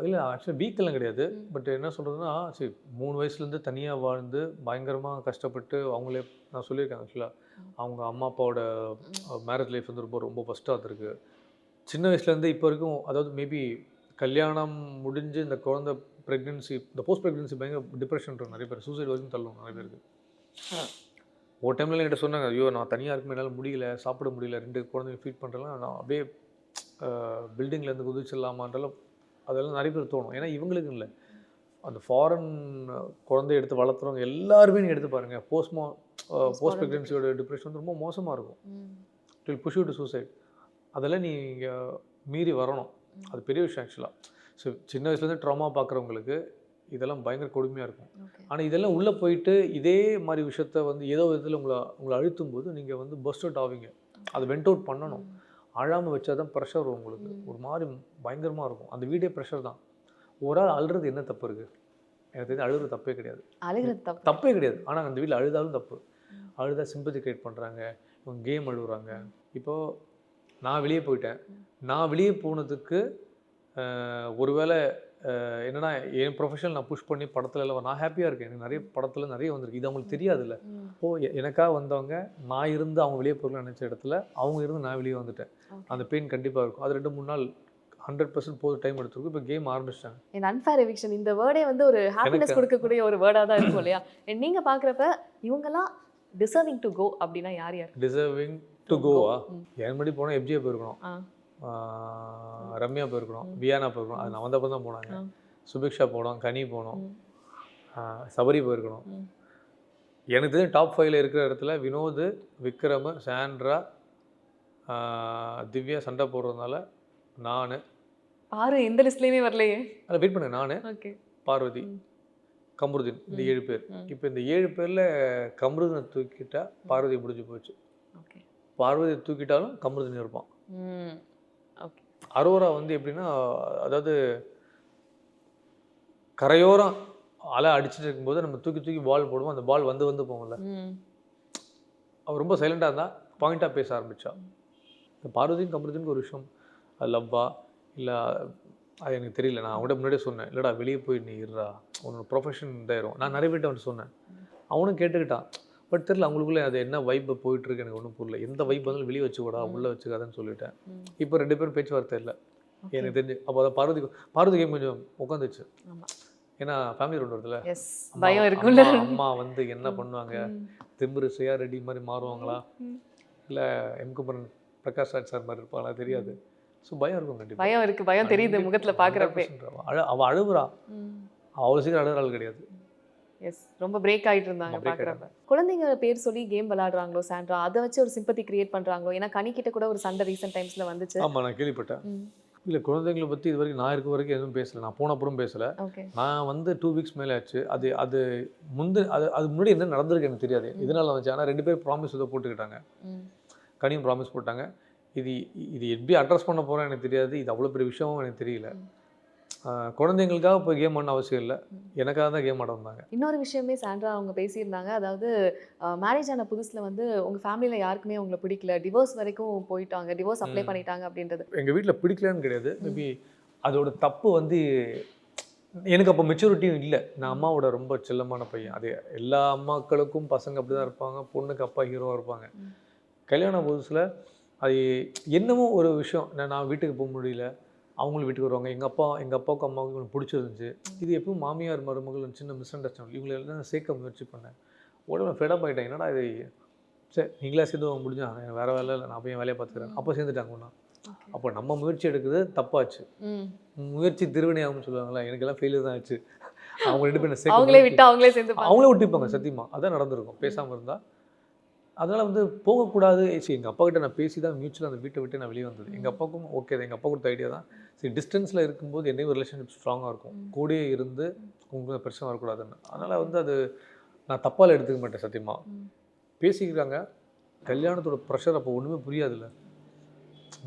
இல்லை ஆக்சுவலி வீக்கெல்லாம் கிடையாது. பட் என்ன சொல்கிறதுனா சரி 3 வயசுலேருந்து தனியாக வாழ்ந்து பயங்கரமாக கஷ்டப்பட்டு அவங்களே நான் சொல்லியிருக்கேன் ஆக்சுவலாக அவங்க அம்மா அப்பாவோட மேரேஜ் லைஃப் வந்து ரொம்ப ரொம்ப ஃபஸ்ட்டாக இருந்திருக்கு. சின்ன வயசுலேருந்து இப்போ வரைக்கும் அதாவது மேபி கல்யாணம் முடிஞ்சு இந்த குழந்தை ப்ரெக்னென்சி இந்த போஸ்ட் ப்ரெக்னென்சி பயங்கர டிப்ரெஷன் இருக்கும் நிறைய பேர், சூசைட் வரைக்கும் தள்ளும் நிறைய பேருக்கு. ஒரு டைம்ல என்கிட்ட சொன்னாங்க, ஐயோ நான் தனியாக இருக்குமே என்னால் முடியல, சாப்பிட முடியல, 2 குழந்தைங்க ஃபீட் பண்ணுறலாம், நான் அப்படியே பில்டிங்லேருந்து குதிச்சிடலாமான்றலாம் அதெல்லாம் நிறைய பேர் தோணும். ஏன்னா இவங்களுக்கு இல்லை, அந்த ஃபாரின் குழந்தைய எடுத்து வளர்த்துறவங்க எல்லாருமே நீங்கள் எடுத்து பாருங்கள், போஸ்ட் ப்ரெக்னென்சியோட டிப்ரெஷன் வந்து ரொம்ப மோசமாக இருக்கும். It will push you to suicide. அதெல்லாம் நீங்கள் மீறி வரணும், அது பெரிய விஷயம் ஆக்சுவலாக. ஸோ சின்ன வயசுலேருந்து ட்ராமா பார்க்குறவங்களுக்கு இதெல்லாம் பயங்கர கொடுமையாக இருக்கும். ஆனால் இதெல்லாம் உள்ளே போயிட்டு இதே மாதிரி விஷயத்த வந்து ஏதோ விதத்தில் உங்களை அழுத்தும் போது நீங்கள் வந்து பஸ்ட் அவுட் ஆவீங்க. அதை வெண்ட் அவுட் பண்ணணும். அழாமல் வச்சா தான் ப்ரெஷர் வரும் உங்களுக்கு, ஒரு மாதிரி பயங்கரமாக இருக்கும். அந்த வீடே ப்ரெஷர் தான். ஒரு ஆள் அழுறது என்ன தப்பு இருக்குது? எனக்கு தெரிஞ்சு அழுகிறது தப்பே கிடையாது, தப்பே கிடையாது. ஆனால் அந்த வீட்டில் அழுதாலும் தப்பு. அழுதா சிம்பத்தி கிரியேட் பண்ணுறாங்க, இவங்க கேம் அழுகுறாங்க. இப்போது நான் வெளியே போயிட்டேன், நான் வெளியே போனதுக்கு ஒருவேளை என்னன்னா என் ப்ரொஃபஷனல் நான் புஷ் பண்ணி படத்துல எல்லாம் நான் ஹாப்பியாக இருக்கேன். எனக்கு நிறைய படத்தில் நிறைய வந்திருக்கு, இது அவங்களுக்கு தெரியாதுல்ல. எனக்காக வந்தவங்க நான் இருந்து அவங்க வெளியே போகல நினச்ச இடத்துல அவங்க இருந்து நான் வெளியே வந்துட்டேன். அந்த பெயின் கண்டிப்பாக இருக்கும். அது 2-3 நாள் 100% போது டைம் எடுத்துருக்கும். இப்போ கேம் ஆரம்பிச்சிட்டாங்க. என் அன்ஃபேர் எவிக்ஷன் இந்த வேர்டே வந்து ஒரு ஹாப்பினஸ் கொடுக்கக்கூடிய ஒரு வேர்டாக தான் இருக்கும் இல்லையா? நீங்கள் பார்க்குறப்ப இவங்கெல்லாம் டிசர்விங் டு கோ அப்படின்னா யார் யார் டிசர்விங் டு கோவா? என் முன்னாடி போனால் எஃப்ஜிஏ போயிருக்கணும், ரம்யா போயிருக்கணும், வியானா போயிருக்கணும், அது நான் வந்தப்போ தான் போனாங்க. சுபிக்ஷா போனோம், கனி போனோம், சபரி போயிருக்கணும். எனக்கு தெரிஞ்ச டாப் 5ல இருக்கிற இடத்துல வினோத், விக்ரம், சாண்ட்ரா, திவ்யா சண்டை போடுறதுனால நான் பாரு எந்த லிஸ்ட்லேயுமே வரலையே. அதில் வெயிட் பண்ணேன். நான், பார்வதி, கமருதீன், இந்த 7 பேர். இப்போ இந்த 7 பேரில் கமருதீனை தூக்கிட்டா பார்வதி முடிஞ்சு போச்சு. பார்வதி தூக்கிட்டாலும் கமருதீன் இருப்பான். அரோரா வந்து எப்படின்னா, அதாவது கரையோரம் அலை அடிச்சுட்டு இருக்கும்போது நம்ம தூக்கி தூக்கி பால் போடுவோம், அந்த பால் வந்து வந்து போகும்ல, அவர் ரொம்ப சைலண்டாக இருந்தால் பாயிண்டாக பேச ஆரம்பித்தா. பார்வதியும் கமருதீனுக்கு ஒரு விஷயம், அது லவ்வா இல்லை அது எனக்கு தெரியல. நான் அவங்கள்ட்ட முன்னாடியே சொன்னேன், இல்லைடா வெளியே போய் நீ இருடா, உன்னோட ப்ரொஃபஷன் இதாயிரும். நான் நிறைய பேர்ட்ட அவன் சொன்னேன், அவனும் கேட்டுக்கிட்டான். பட் தெரியல அவங்களுக்குள்ளே அது என்ன வைப் போயிட்டுருக்கு எனக்கு ஒன்றும் புரியல. எந்த வைப் வந்தாலும் வெளியே வச்சுக்கூடா, உள்ளே வச்சுக்காதுன்னு சொல்லிட்டேன். இப்போ 2 பேரும் பேச்சுவார்த்தை இல்லை எனக்கு தெரிஞ்சு. அப்போ அதை பார்வதி கேம் கொஞ்சம் உட்காந்துச்சு. ஏன்னா ஃபேமிலி ரவுண்ட் வருதுல்ல, பயம் இருக்குல்ல, அம்மா வந்து என்ன பண்ணுவாங்க, திம்புரு சுயா ரெடி மாதிரி மாறுவாங்களா, இல்லை எம்குமரன் பிரகாஷ் ராஜ் சார் மாதிரி இருப்பாங்களா தெரியாது. ஸோ பயம் இருக்கும், கண்டிப்பாக பயம் இருக்குது. பயம் தெரியுது முகத்தில் பார்க்குறப்ப. அவள் அழுகுறா, அவ்வளோ சீக்கிரம் அழுகுறாள் கிடையாது. எஸ், ரொம்ப பிரேக் ஆகிட்டு இருந்தாங்க பார்க்குறப்ப. குழந்தைங்க பேர் சொல்லி கேம் விளையாடுறாங்களோ சாண்ட்ரா, அதை வச்சு ஒரு சிம்பத்தி கிரியேட் பண்ணுறாங்களோ? ஏன்னா கனிக்கிட்ட கூட ஒரு சண்டை ரீசெண்ட் டைம்ஸில் வந்துச்சு. ஆமாம், நான் கேள்விப்பட்டேன். இல்லை, குழந்தைங்களை பற்றி இது வரைக்கும் நான் இருக்க வரைக்கும் எதுவும் பேசலை. நான் போன அப்புறம் பேசலை. நான் வந்து 2 வீக்ஸ் மேலே ஆச்சு. அது அது முன்னாடி என்ன நடந்திருக்கு எனக்கு தெரியாது, இதனால வந்துச்சு. ஆனால் 2 பேர் ப்ராமிஸ் இதை போட்டுக்கிட்டாங்க. கனியும் ப்ராமிஸ் போட்டாங்க. இது எப்படி அட்ரஸ் பண்ண போகிறேன் எனக்கு தெரியாது. இது அவ்வளோ பெரிய விஷயமும் எனக்கு தெரியல. குழந்தைங்களுக்காக போய் கேம் ஆட அவசியம் இல்லை, எனக்காக தான் கேம் ஆட வந்தாங்க. இன்னொரு விஷயமே சாண்ட்ரா அவங்க பேசியிருந்தாங்க, அதாவது மேரேஜ் ஆன புதுசில் வந்து உங்கள் ஃபேமிலியில் யாருக்குமே உங்களை பிடிக்கல, டிவோர்ஸ் வரைக்கும் போயிட்டாங்க, டிவோர்ஸ் அப்ளை பண்ணிட்டாங்க அப்படின்றது. எங்கள் வீட்டில் பிடிக்கலன்னு கிடையாது, மேபி அதோட தப்பு வந்து எனக்கு அப்போ மெச்சூரிட்டியும் இல்லை. நான் அம்மாவோட ரொம்ப செல்லமான பையன். அது எல்லா அம்மாக்களுக்கும் பசங்க அப்படி தான் இருப்பாங்க, பொண்ணுக்கு அப்பா ஹீரோவாக இருப்பாங்க. கல்யாண புதுசில் அது என்னமோ ஒரு விஷயம், நான் வீட்டுக்கு போக முடியல, அவங்களும் வீட்டுக்கு வருவாங்க. எங்கள் அப்பாவுக்கும் அம்மாவுக்கும் இவங்களுக்கு பிடிச்சிருந்துச்சு. இது எப்பவும் மாமியார் மருமகள் சின்ன மிஸ் அண்டர்ஸ்டாண்டிங், இவங்களை எல்லாம் சேர்க்க முயற்சி பண்ணேன். உடனே ஃபெடப் ஆகிட்டேன், என்னடா இது, சரி நீங்களா சேர்ந்து முடிஞ்சா எனக்கு வேறு வேலை இல்லை, நான் போய் வேலையை பார்த்துக்கிறேன். அப்போ சேர்ந்துட்டாங்க ஒன்றா. அப்போ நம்ம முயற்சி எடுக்குது தப்பாச்சு, முயற்சி திருவினையாகும்னு சொல்லுவாங்களா, எனக்கெல்லாம் ஃபெயிலியர் தான் ஆச்சு. அவங்க 2 பேரும் சேர்க்க அவங்களே விட்டுப்பாங்க. சத்தியமாக அதான் நடந்திருக்கும் பேசாமல் இருந்தால். அதனால் வந்து போகக்கூடாது. சரி, எங்கள் அப்பா கிட்ட நான் பேசி தான் மியூச்சுவலாக அந்த வீட்டை விட்டு நான் வெளியே வந்தது. எங்கள் அப்பாவுக்கும் ஓகே தான், எங்கள் அப்பா கொடுத்த ஐடியா தான். சரி, டிஸ்டன்ஸில் இருக்கும்போது என்னையும் ரிலேஷன்ஷிப் ஸ்ட்ராங்காக இருக்கும், கூடயே இருந்து உங்களுக்கு பிரச்சனை வரக்கூடாதுன்னு. அதனால் வந்து அது நான் தப்பால் எடுத்துக்க மாட்டேன். சத்தியமாக பேசிக்கிறாங்க. கல்யாணத்தோட ப்ரெஷர் அப்போ ஒன்றுமே புரியாதுல்ல.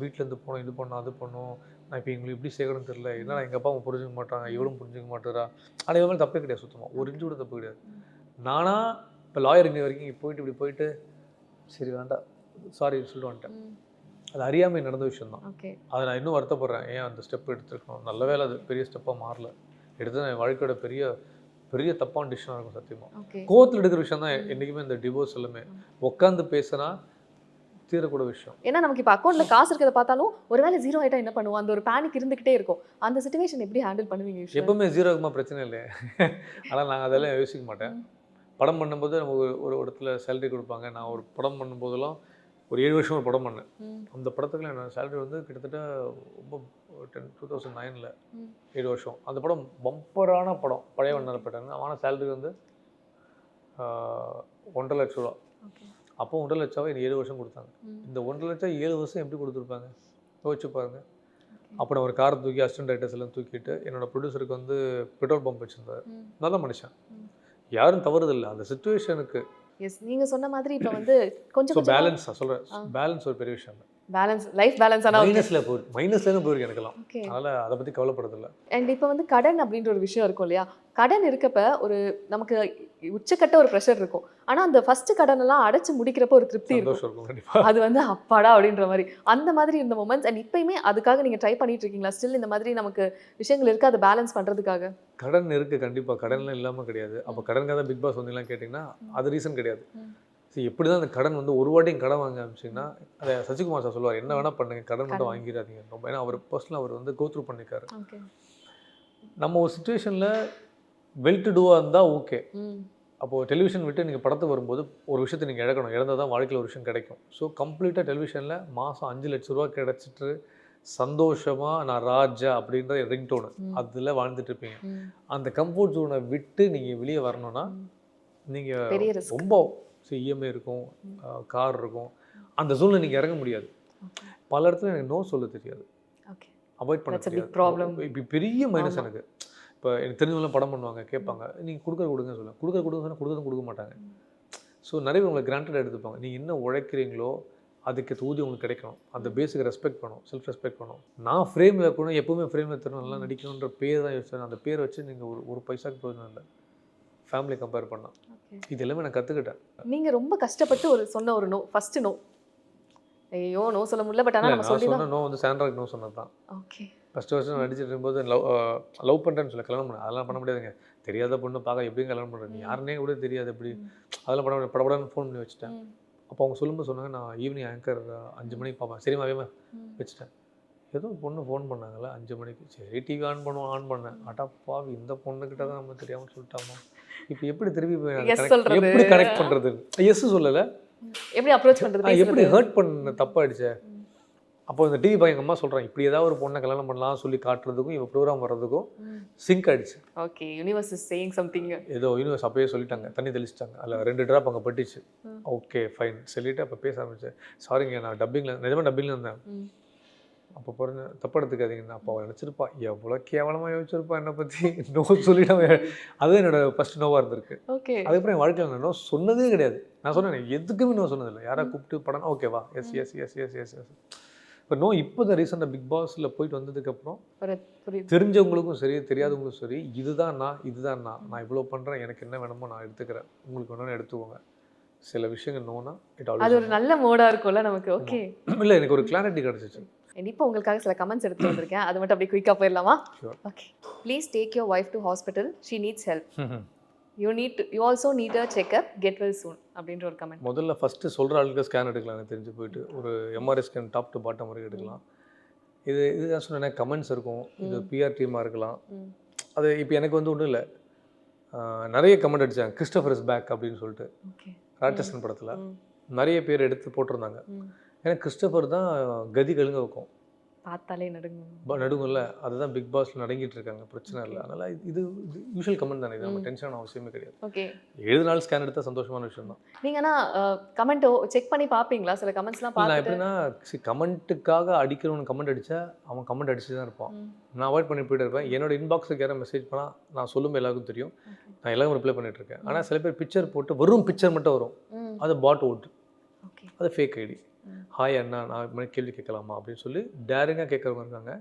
வீட்டிலேருந்து போனோம், இது பண்ணோம், அது பண்ணோம், நான் இப்போ எங்களுக்கு எப்படி சேர்க்கணும்னு தெரியல, ஏன்னா எங்கள் அப்பா அவங்க புரிஞ்சுக்க மாட்டாங்க, இவளும் புரிஞ்சுக்க மாட்டேறா. ஆனால் இவங்க தப்பே கிடையாது, சுத்தமாக ஒரு இன்ச்சு கூட தப்பு கிடையாது. நானாக இப்போ லாயர் இங்கே வரைக்கும் போயிட்டு இப்படி போயிட்டு சரி வேண்டாம் சாரி சொல்லிட்டு வந்துட்டேன். அது அறியாமை நடந்த விஷயம் தான். ஓகே. அதை நான் இன்னும் வருத்தப்படுறேன். ஏன் அந்த ஸ்டெப் எடுத்துருக்கணும். நல்ல வேளை அது பெரிய ஸ்டெப்பாக மாறல. எடுத்து என் வாழ்க்கையோட பெரிய பெரிய தப்பான டிசிஷனாக இருக்கும் சத்தியமாக. ஓகே. கோவத்தில் எடுக்கிற விஷயம் தான் என்றைக்குமே இந்த டிவோர்ஸ் எல்லாமே. உட்காந்து பேசினா தீரக்கூட விஷயம். ஏன்னா நமக்கு இப்போ அக்கௌண்ட்ல காசு இருக்கிறத பார்த்தாலும் ஒருவேளை ஜீரோ ஆயிட்டா என்ன பண்ணுவோம், அந்த ஒரு பேனிக் இருந்துகிட்டே இருக்கும். அந்த சிச்சுவேஷன் எப்படி ஹேண்டில் பண்ணுவீங்க ஈஸ்வர்? எப்பவுமே ஜீரோ இருக்குமா பிரச்சனை இல்லை. ஆனால் நான் அதெல்லாம் யோசிக்க மாட்டேன். படம் பண்ணும்போது நமக்கு ஒரு இடத்துல சேலரி கொடுப்பாங்க. நான் ஒரு படம் பண்ணும்போதெல்லாம் ஒரு 7 வருஷம் ஒரு படம் பண்ணேன். அந்த படத்துக்குள்ள என்னோட சேலரி வந்து கிட்டத்தட்ட ரொம்ப 2009ல் 7 வருஷம். அந்த படம் பம்பரான படம். பழைய வண்ணார படம். ஆனால் சேலரி வந்து 1.5 லட்ச ரூபா. அப்போ 1.5 லட்ச ரூபா எனக்கு 7 வருஷம் கொடுத்தாங்க. இந்த 1.5 லட்சம் 7 வருஷம் எப்படி கொடுத்துருப்பாங்க யோசிச்சு பாருங்க. அப்போ நான் ஒரு காரை தூக்கி அசிஸ்டன்ட் ரைட்டர்ஸ் எல்லாம் தூக்கிட்டு என்னோட ப்ரொடியூசருக்கு வந்து பெட்ரோல் பம்ப் வச்சுருந்தார். நல்ல மனுஷன், யாரும் தவறுதில்லை. அந்த சிச்சுவேஷனுக்கு எஸ், நீங்க சொன்ன மாதிரி இப்போ வந்து கொஞ்சம் பேலன்ஸ் சொல்கிறேன். பேலன்ஸ் ஒரு பெரிய விஷயம் இல்லை. பேலன்ஸ் லைஃப் பேலன்ஸ் ஆனால் மைனஸ்லேருந்து போயிருக்கு எனக்கெல்லாம். அதனால் அதை பற்றி கவலைப்படுறதில்லை. அண்ட் இப்போ வந்து கடன் அப்படின்ற ஒரு விஷயம் இருக்கும் இல்லையா? கடன் இருக்கப்ப ஒரு நமக்கு உச்சக்கட்ட ஒரு ப்ரெஷர் இருக்கும். ஆனால் அந்த ஃபர்ஸ்ட் கடன் எல்லாம் அடைச்சு முடிக்கிறப்ப ஒரு திருப்தி இருக்கும். அது வந்து அப்பாடா அப்படின்ற மாதிரி அந்த மாதிரி இந்த மொமெண்ட்ஸ். அண்ட் இப்பயுமே அதுக்காக நீங்கள் ட்ரை பண்ணிட்டு இருக்கீங்களா? ஸ்டில் இந்த மாதிரி நமக்கு விஷயங்கள் இருக்குது அதை பேலன்ஸ் பண்ணுறதுக்காக? கடன் இருக்குது கண்டிப்பாக. கடன்லாம் இல்லாமல் கிடையாது. அப்போ கடனுக்காக தான் பிக் பாஸ் வந்தீங்களாம் கேட்டிங்கன்னா அது ரீசன் கிடையாது. சரி, எப்படி தான் அந்த கடன் வந்து ஒரு வாட்டியும் கடன் வாங்க ஆரம்பிச்சிங்கன்னா அதை சசிகுமார் சார் சொல்லுவார், என்ன வேணால் பண்ணுங்க, கடன் மட்டும் வாங்கிடாதீங்க ரொம்ப. ஏன்னா அவர் பர்சனலாக அவர் வந்து கோத்ரூ பண்ணிக்காரு. நம்ம ஒரு சுச்சுவேஷனில் வெல் டு டூவாக இருந்தால் ஓகே. அப்போது டெலிவிஷன் விட்டு நீங்கள் படத்துக்கு வரும்போது ஒரு விஷயத்தை நீங்கள் இழக்கணும். இழந்தால் தான் வாழ்க்கையில் ஒரு விஷயம் கிடைக்கும். ஸோ கம்ப்ளீட்டாக டெலிவிஷனில் மாதம் 5 லட்ச ரூபா கிடச்சிட்டு சந்தோஷமாக நான் ராஜா அப்படின்ற ரிங்டோனு அதில் வாழ்ந்துட்டு இருப்பீங்க. அந்த கம்ஃபர்ட் ஜோனை விட்டு நீங்கள் வெளியே வரணும்னா நீங்கள் ரொம்ப இஎம்ஐ இருக்கும், கார் இருக்கும், அந்த ஜோனில் நீங்கள் இறங்க முடியாது. பல இடத்துல எனக்கு நோ சொல்ல தெரியாது, அவாய்ட் பண்ண தெரியாது. இப்போ பெரிய மைனஸ் எனக்கு. இப்போ எனக்கு தெரிஞ்சவங்களாம் படம் பண்ணுவாங்க, கேட்பாங்க நீங்கள் கொடுங்க சொல்லுங்கள். கொடுங்க சொன்னால் கொடுக்க மாட்டாங்க. ஸோ நிறைய பேர் உங்களை கிராண்டட் எடுத்துப்பாங்க. நீங்கள் என்ன உழைக்கிறீங்களோ அதுக்கு ஊதியம் உங்களுக்கு கிடைக்கணும். அந்த பேஸுக்கு ரெஸ்பெக்ட் பண்ணணும், செல்ஃப் ரெஸ்பெக்ட் பண்ணணும். நான் ஃப்ரேமில் இருக்கணும், எப்போவுமே ஃப்ரேமில் தரணும், நல்லா நடிக்கணுன்ற பேர் தான் யோசிச்சேன். அந்த பேரை வச்சு நீங்கள் ஒரு பைசாக்கு பிரயோஜனம் இல்லை ஃபேமிலி கம்பேர் பண்ணால். இது எல்லாமே நான் கற்றுக்கிட்டேன். நீங்கள் ரொம்ப கஷ்டப்பட்டு சொன்ன ஒரு நோ, ஃபஸ்ட்டு நோ, ஐயோ நோ சொல்ல முடியல, பட் ஆனால் நம்ம சொன்ன நோ வந்து சாண்ட்ராக்கு நோ சொன்னது தான். ஓகே. ஃபஸ்ட்டு வருஷம் நடிச்சிட்டு இருக்கும்போது லவ் பண்ணுறேன்னு சொல்ல கல்யாணம் பண்ணேன். அதெல்லாம் பண்ண முடியாதுங்க. தெரியாத பொண்ணு பார்க்க எப்படியும் கல்யாணம் பண்ணுறேன், நீ யாருன்னே கூட தெரியாது எப்படி, அதெல்லாம் பண்ண முடியாது. படப்படன்னு ஃபோன் பண்ணி வச்சுட்டேன். அப்போ அவங்க சொல்லும்போது சொன்னாங்க, நான் ஈவினிங் ஆங்கர் 5 மணிக்கு பார்ப்பேன். சரிம்மா வேமா வச்சுட்டேன். ஏதோ பொண்ணு ஃபோன் பண்ணாங்களா 5 மணிக்கு, சரி டிவி ஆன் பண்ணேன். அடாப்பா இந்த பொண்ணுக்கிட்ட தான் நம்ம தெரியாமல் சொல்லிட்டாமா, இப்போ எப்படி திருப்பி எப்படி கனெக்ட் பண்ணுறது? எஸ் சொல்லலை, எப்படி அப்ரோச் பண்ணுறது, எப்படி ஹர்ட் பண்ண தப்பாயிடுச்சே. அப்போ இந்த டிவி பையன் அம்மா சொல்கிறான், இப்படி ஏதாவது ஒரு பொண்ணை கல்யாணம் பண்ணலாம் சொல்லி காட்டுறதுக்கும் இவன் ப்ரோக்ராம் வர்றதுக்கும் சிங்க் ஆகிடுச்சு. Okay, universe is saying something. ஏதோ யூனிவர்ஸ் அப்பயே சொல்லிட்டாங்க, தண்ணி தெளிச்சிட்டாங்க, அதில் 2 ட்ராப் அங்கே பட்டுச்சு. ஓகே ஃபைன் சொல்லிவிட்டு அப்போ பேச ஆரம்பிச்சேன். சாரிங்க நான் டப்பிங்கில் நிஜமாக டப்பிங்கில் இருந்தேன். அப்போ பிறந்த தப்பு எடுத்துக்காதீங்கன்னு அப்போ அவள் நினச்சிருப்பா, எவ்வளோ கேவலமாக யோசிச்சிருப்பா என்னை பற்றி. நோ சொல்லிவிட்டு அதுதான் என்னோட ஃபஸ்ட் நோவாக இருந்திருக்கு. ஓகே. அதுக்கப்புறம் என் வாழ்க்கையில் நான் நோ சொன்னதே கிடையாது. நான் சொன்னேன் எதுக்குமே நோ சொன்னதில்லை. யாராவது கூப்பிட்டு படம் ஓகேவா, yes yes yes yes yes yes. இப்போ நோ இப்போ தான் ரீசெண்டாக பிக் பாஸில் போயிட்டு வந்ததுக்கப்புறம் தெரிஞ்சவங்களுக்கும் சரி தெரியாதவங்களுக்கும் சரி இதுதான் நான் இவ்வளோ பண்ணுறேன், எனக்கு என்ன வேணுமோ நான் எடுத்துக்கிறேன், உங்களுக்கு வேணும்னு எடுத்துக்கோங்க. சில விஷயங்கள் நோனா இட் ஆல்வேஸ் அது ஒரு நல்ல மோடாக இருக்கும்ல நமக்கு. ஓகே, இல்லை எனக்கு ஒரு கிளாரிட்டி கிடச்சிச்சு. இப்போ உங்களுக்காக சில கமெண்ட்ஸ் எடுத்து வந்திருக்கேன், அது மட்டும் அப்படியே குயிக்காக போயிடலாமா? Okay. Please take your wife to hospital, she needs help. You also need a checkup, get well சூன் அப்படின்ற ஒரு கமெண்ட். முதல்ல ஃபஸ்ட்டு சொல்கிற ஆளுக்கு ஸ்கேன் எடுக்கலாம். எனக்கு தெரிஞ்சு போயிட்டு ஒரு MRI scan top to bottom வரைக்கும் எடுக்கலாம். இதுதான் சொன்னேன், கமெண்ட்ஸ் இருக்கும், இது பிஆர் டீமாக இருக்கலாம். அது இப்போ எனக்கு வந்து ஒன்றும் இல்லை, நிறைய கமெண்ட் அடித்தாங்க, கிறிஸ்டோஃபர் இஸ் பேக் அப்படின்னு சொல்லிட்டு. ராட்சசன் படத்தில் நிறைய பேர் எடுத்து போட்டிருந்தாங்க. ஏன்னா கிறிஸ்டோஃபர் தான் கதி கழுங்க வைக்கும், பார்த்தாலே நடுங்கும்ல. அதுதான் பிக் பாஸ்ல நடங்கிட்டு இருக்காங்க, பிரச்சனை இல்லை. அதனால இது யூஷுவல் கமெண்ட் தானே, இது நம்ம டென்ஷன் அவசியமே கிடையாது. ஓகே, 7 நாள் ஸ்கேன் எடுத்தால் சந்தோஷமான விஷயம் தான். நீங்கள் ஆனால் கமெண்ட் செக் பண்ணி பார்ப்பீங்களா? சில கமெண்ட்ஸ்லாம் நான் எப்படின்னா கமெண்ட்டுக்காக அடிக்கிறவனு கமெண்ட் அடித்தா அவன் கமெண்ட் அடிச்சு தான் இருப்பான். நான் அவாய்ட் பண்ணி போயிட்டு இருப்பேன். என்னோட இன்பாக்ஸுக்கு யாரும் மெசேஜ் பண்ணால் நான் சொல்லும்போது எல்லாருக்கும் தெரியும், நான் எல்லாரும் ரிப்ளை பண்ணிட்டு இருக்கேன். ஆனால் சில பேர் பிக்சர் போட்டு வெறும் பிக்சர் மட்டும் வரும், அது பாட் ஓட்டு, அது ஃபேக் ஐடி. ஹாய் அண்ணா நான் மணி கேள்வி கேட்கலாமா அப்படின்னு சொல்லி டேரிங்காக கேட்குறவங்க இருக்காங்க,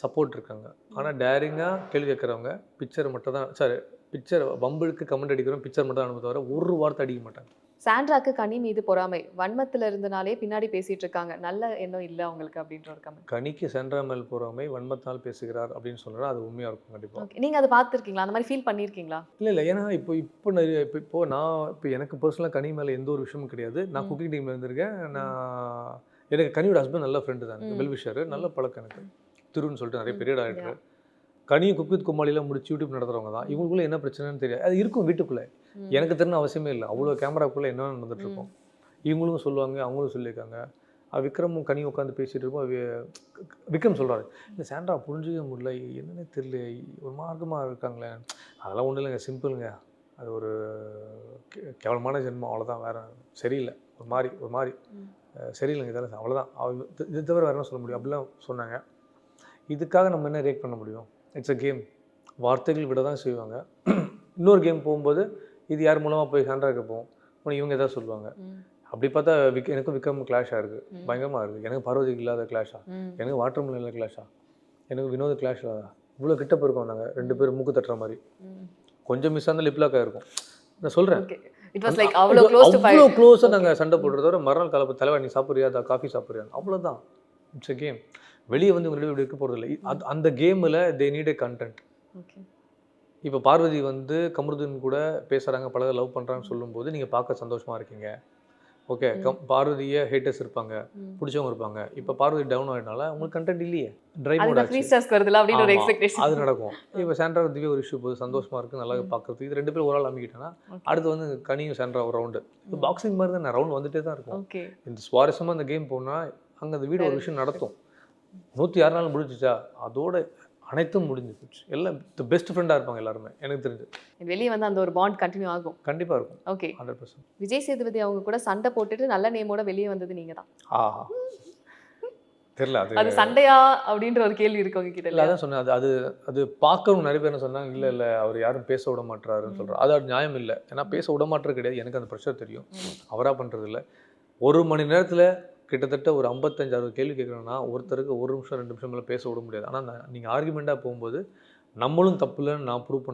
சப்போர்ட் இருக்காங்க. ஆனால் டேரிங்காக கேள்வி கேட்குறவங்க பிக்சர் மட்டும் தான், சாரி பிக்சர் பம்புக்கு கமெண்ட் அடிக்கிறோம், பிக்சர் மட்டும் தான் அனுப்ப தவிர ஒரு வார்த்தை அடிக்க மாட்டாங்க. சாண்ட்ராக்கு கனி மீது பொறாமை வன்மத்துல இருந்தனாலே பின்னாடி பேசிட்டு இருக்காங்க, நல்ல எண்ணம் இல்ல அவங்களுக்கு அப்படின்ற ஒரு கமெண்ட். கனிக்கு சென்ற மேல் பொறாமை வன்மத்தால் பேசுகிறார் அப்படின்னு சொல்கிறார். அது உண்மையாக இருக்கும் கண்டிப்பாக. ஓகே, நீங்க அதை பார்த்துருக்கீங்களா, அந்த மாதிரி ஃபீல் பண்ணியிருக்கீங்களா? இல்லை ஏன்னா இப்போ நிறைய இப்போ நான் இப்போ எனக்கு பர்சனலாக கனி மேலே எந்த ஒரு விஷயமும் கிடையாது. நான் குக்கிங் டீமில் இருந்திருக்கேன். நான் எனக்கு கனியோட ஹஸ்பண்ட் நல்ல ஃப்ரெண்டு தான், எனக்கு வெல்விஷர், நல்ல பழக்கம் எனக்கு. திருன்னு சொல்லிட்டு நிறைய பெரிய டேரக்டர். கனியும் குக் வித் கோமாளிலாம் முடிச்சு யூடியூப் நடத்துறவங்க தான். இவங்களுக்குள்ள என்ன பிரச்சனைன்னு தெரியாது. அது இருக்கும் வீட்டுக்குள்ளே, எனக்கு தெரிஞ்ச அவசியமே இல்லை. அவ்வளோ கேமராக்குள்ளே என்ன நடந்துட்டு இருக்கோம். இவங்களும் சொல்லுவாங்க, அவங்களும் சொல்லியிருக்காங்க. விக்ரமும் கனி உட்காந்து பேசிகிட்டு இருப்போம். விக்ரம் சொல்கிறாரு, இந்த சாண்ட்ரா புரிஞ்சிக்க முடியல, என்னன்னே தெரியல, ஒரு மார்க்கமாக இருக்காங்களே. அதெல்லாம் ஒன்றும் இல்லைங்க, சிம்பிளுங்க. அது ஒரு கேவலமான ஜென்மம், அவ்வளோதான், வேறு சரியில்லை, ஒரு மாதிரி சரியில்லைங்க, இதெல்லாம் அவ்வளோதான். இது தவிர வேறு என்ன சொல்ல முடியும் அப்படிலாம் சொன்னாங்க. இதுக்காக நம்ம என்ன ரியாக்ட் பண்ண முடியும்? It's a game. வார்த்தைகள் விட தான் செய்வாங்க. இன்னொரு கேம் போகும்போது இது யார் மூலமாக போய் சாண்ட்ராக்கு போகும், உனக்கு இவங்க எதாவது சொல்லுவாங்க. அப்படி பார்த்தா எனக்கும் விக்ரம் கிளாஷாக இருக்குது, பயங்கரமாக இருக்குது. எனக்கு பார்வதிக்கு இல்லாத கிளாஷா, எனக்கு வாட்டர் மில்லில் கிளாஷா, எனக்கு வினோத் கிளாஷ் இல்லாதா. இவ்வளோ கிட்ட போயிருக்கோம் நாங்கள் ரெண்டு பேரும், மூக்கு தட்டுற மாதிரி. கொஞ்சம் மிஸ் ஆனாலும் லிப்லாக்காக இருக்கும். நான் சொல்கிறேன், அவ்வளோ க்ளோஸாக நாங்கள் சண்டை போடுறதோட மறுநாள் கலப்பு தலைவா நீ சாப்பிட்றியா, காஃபி சாப்பிட்றியா, அவ்வளோதான். It's a game. வெளியே வந்து உங்களோட இப்படி இருக்க போகிறது இல்லை. அந்த கேமில் தே நீட் ஏ கண்டென்ட். இப்போ பார்வதி வந்து கமருதீன் கூட பேசுகிறாங்க, பழக லவ் பண்ணுறாங்கன்னு சொல்லும்போது நீங்கள் பார்க்க சந்தோஷமாக இருக்கீங்க. ஓகே, பார்வதியை ஹேட்டர்ஸ் இருப்பாங்க, பிடிச்சவங்க இருப்பாங்க. இப்போ பார்வதி டவுன் ஆகிட்டனால உங்களுக்கு கண்டென்ட் இல்லையே, ட்ரை மோட் ஆச்சு, அது நடக்கும். இப்போ சாண்ட்ரா திவ்யா ஒரு இஷ்யூ போகுது, சந்தோஷமாக இருக்குது, நல்லா பார்க்குறதுக்கு. இது ரெண்டு பேரும் ஒரு ஆள் அமைக்கிட்டேன்னா அடுத்து வந்து கனியும் சாண்ட்ரா ஒரு ரவுண்டு. இப்போ பாக்ஸிங் மாதிரி தான் ரவுண்ட் வந்துட்டே தான் இருக்கும். இந்த சுவாரஸ்யமாக இந்த கேம் போனால் அங்கே அந்த வீடு ஒரு விஷயம் நடத்தும். 106 நாள் முடிஞ்சிச்சா, அதோட அனைத்தும் முடிஞ்சு போச்சு. எல்லாம் தி பெஸ்ட் ஃப்ரெண்டாக இருப்பாங்க எல்லாருமே, எனக்கு தெரிஞ்சு. வெளியே வந்து அந்த ஒரு பாண்ட் கண்டினியூ ஆகும், கண்டிப்பாக இருக்கும். ஓகே, 100%. விஜய் சேதுபதி அவங்க கூட சண்டை போட்டுட்டு நல்ல நேமோட வெளியே வந்தது நீங்கள் தான். தெரியல அது சண்டையா அப்படின்ற ஒரு கேள்வி இருக்கு உங்ககிட்ட. இல்லை, அதான் சொன்னேன். அது அது பார்க்கணும். நிறைய பேர் என்ன சொன்னாங்க, இல்லை அவர் யாரும் பேச விட மாட்டாருன்னு சொல்கிறார். அது நியாயம் இல்லை. ஏன்னா பேச விட மாட்டது கிடையாது, எனக்கு அந்த ப்ரெஷர் தெரியும். அவராக பண்ணுறது இல்லை. ஒரு மணி நேரத்தில் கிட்டத்தட்ட ஒரு 55-60 கேள்வி கேட்குறோன்னா ஒருத்தருக்கு 1 நிமிஷம் 2 நிமிஷம் மேலே பேச விட முடியாது. ஆனால் நீங்கள் ஆர்குமெண்ட்டாக போகும்போது நம்மளும் தப்பு இல்லைன்னு நான் ப்ரூவ்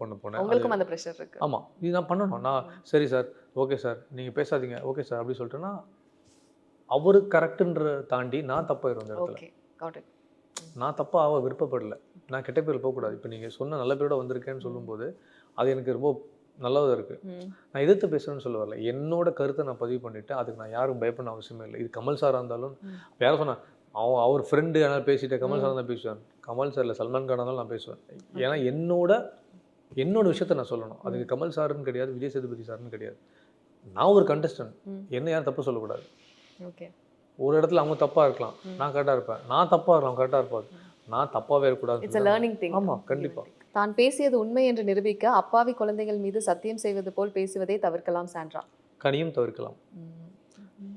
பண்ண போனேன். உங்களுக்கும் அந்த ப்ரெஷர் இருக்குது. ஆமாம், இது நான் பண்ணணும். நான் சரி சார், ஓகே சார், நீங்கள் பேசாதீங்க, ஓகே சார் அப்படி சொல்லிட்டேன்னா அவரு கரெக்டுன்ற தாண்டி நான் தப்பாயிரும் அந்த இடத்துல. நான் தப்பாக விருப்பப்படலை, நான் கெட்ட பேர் போகக்கூடாது. இப்போ நீங்கள் சொன்ன நல்ல பேரோட வந்திருக்கேன்னு சொல்லும்போது அது எனக்கு ரொம்ப நல்லதாக இருக்குது. நான் எதிர்த்து பேசுகிறேன்னு சொல்ல வரல, என்னோட கருத்தை நான் பதிவு பண்ணிவிட்டேன். அதுக்கு நான் யாரும் பயப்பட அவசியமே இல்லை. இது கமல் சாராக இருந்தாலும் யாரும் சொன்னேன், அவர் ஃப்ரெண்டு ஆனால் பேசிட்டேன், கமல் சார் தான் பேசுவேன். கமல் சார் இல்லை, சல்மான் கானாக இருந்தாலும் நான் பேசுவேன். ஏன்னா என்னோட விஷயத்த நான் சொல்லணும். அதுக்கு கமல் சாருன்னு கிடையாது, விஜய் சேதுபதி சாருன்னு கிடையாது. நான் ஒரு கண்டஸ்டன்ட், என்ன யாரும் தப்பு சொல்லக்கூடாது. ஓகே, ஒரு இடத்துல அவங்க தப்பாக இருக்கலாம், நான் கரெக்டாக இருப்பேன். நான் தப்பாக இருக்கலாம், கரெக்டாக இருப்பாது. நான் தப்பாகவே இருக்கக்கூடாது. It's a learning thing. ஆமாம், கண்டிப்பாக. தான் பேசியது உண்மை என்று நிரூபிக்க அப்பாவி குழந்தைகள் மீது சத்தியம் செய்வது போல் பேசுவதை தவிர்க்கலாம் சாண்ட்ரா. கனியும் தவிர்க்கலாம்.